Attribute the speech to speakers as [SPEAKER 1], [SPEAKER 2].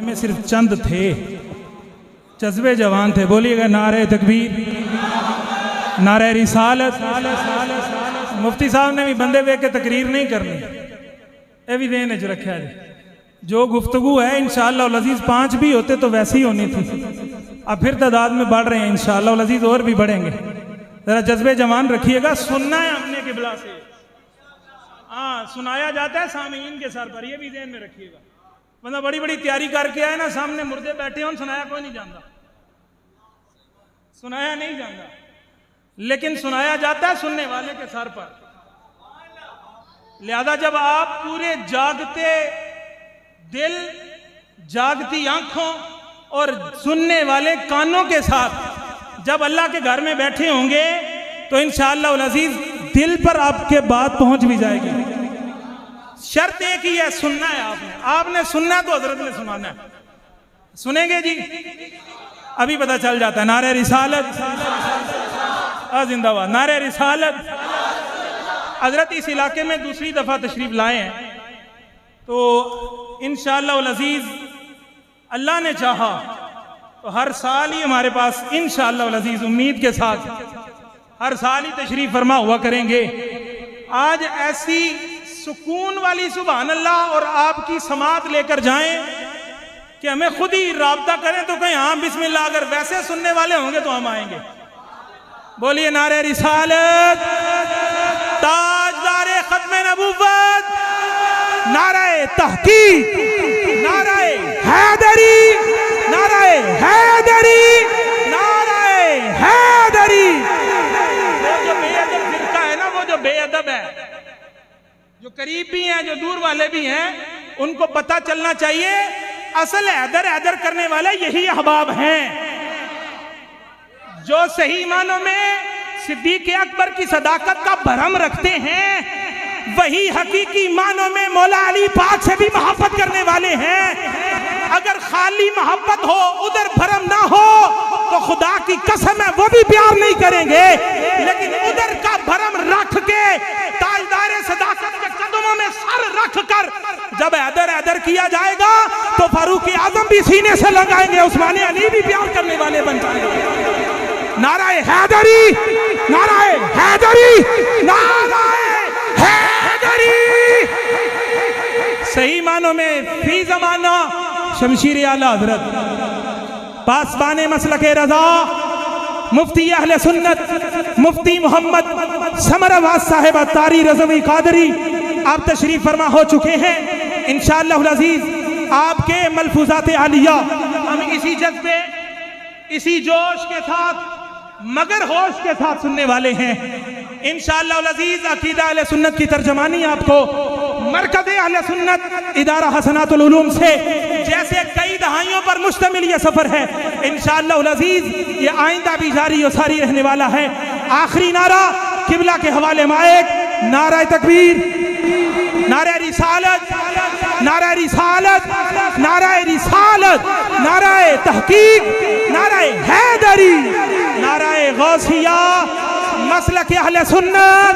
[SPEAKER 1] में सिर्फ चंद थे, जज्बे जवान थे। बोलिएगा नारे तकबीर, नारे रिसालत। मुफ्ती साहब ने भी बंदे वे के तकरीर नहीं करनी, ये भी देने च रखा है। जो गुफ्तगू है इंशाअल्लाह अज़ीज़ 5 भी होते तो वैसी ही होनी थी। अब फिर तादाद में बढ़ रहे हैं इंशाअल्लाह अज़ीज़, और भी बढ़ेंगे। जरा जज्बे जवान रखिएगा। सुनना है हमने किबला से, हाँ सुनाया जाता है सामीन के सर पर, ये भी ध्यान में रखिएगा। बंदा बड़ी बड़ी तैयारी करके आए ना, सामने मुर्दे बैठे हों, सुनाया कोई नहीं जानता, सुनाया नहीं जानता, लेकिन सुनाया जाता है सुनने वाले के सर पर। लिहाजा जब आप पूरे जागते दिल, जागती आंखों और सुनने वाले कानों के साथ जब अल्लाह के घर में बैठे होंगे तो इंशाअल्लाह अज़ीज़ दिल पर आपके बात पहुंच भी जाएगी। शर्त एक ही है, सुनना है आपने सुनना तो हजरत ने सुनाना है। सुनेंगे जी, अभी पता चल जाता है। नारे रिसालत, जिंदाबाद, नारे रिसालत। हजरत इस इलाके में दूसरी दफा तशरीफ लाए हैं, तो इंशाअल्लाह अज़ीज़ अल्लाह ने चाहा तो हर साल ही हमारे पास इंशाअल्लाह अज़ीज़ उम्मीद के साथ हर साल ही तशरीफ फरमा हुआ करेंगे। आज ऐसी सुकून वाली सुभान अल्लाह और आपकी समात लेकर जाएं कि हमें खुद ही राब्ता करें तो कहीं हाँ बिस्मिल्लाह, अगर वैसे सुनने वाले होंगे तो हम आएंगे। बोलिए नारे रिसालत, ताजदारे खत्मे नबूवत, नारे तहकीक, नारे हैदरी, नारे हैदरी, नारे हैदरी। वो जो बेअदब फिरका है ना, वो जो बेअदब है, जो करीब भी हैं जो दूर वाले भी हैं, उनको पता चलना चाहिए असल हैदर हैदर करने वाले यही अहबाब हैं। जो सही मानों में सिद्दीक अकबर की सदाकत का भरम रखते हैं, वही हकीकी मानों में मौला अली पाक से भी मोहब्बत करने वाले हैं। अगर खाली मोहब्बत हो, उधर भरम ना हो, तो खुदा की कसम है वो भी प्यार नहीं करेंगे। लेकिन उधर का भरम रख के ताजदारे सदाकत के कदमों में सर रख कर जब हैदर हैदर किया जाएगा तो फारूक आजम भी सीने से लगाएंगे, उस्मान अली भी प्यार करने वाले बन जाएंगे। नाराए हैदरी, नाराए हैदरी, नाराए हैदरी। सही मानों में फी जमाना शमशीर आला हजरत, पासबाने मसलके रजा, मुफ्ती अहले सुन्नत मुफ्ती मोहम्मद समरवाज साहिब अत्तारी रज़वी कादरी आप तशरीफ फरमा हो चुके हैं। इंशाअल्लाह अज़ीज़ आपके मलफूजात आलिया हम इसी जज्बे, इसी जोश के साथ, मगर होश के साथ सुनने वाले हैं इंशाअल्लाह अज़ीज़। अकीदा अहले सुन्नत की तर्जमानी आपको मरकज़ अहले सुन्नत इदारा हसनातुल उलूम से, जैसे कई दहाइयों पर मुश्तमिल ये सफर है, इंशाअल्लाह अज़ीज़ ये आइंदा भी जारी और सारी रहने वाला है। आखिरी नारा किबला के हवाले माएक, नारा तकबीर, नारा रिसालत, नारा रिसालत, नारा रिसालत, नारा तहकीक, नारा हैदरी, नारा गौसिया, मसलक अहले सुन्नत।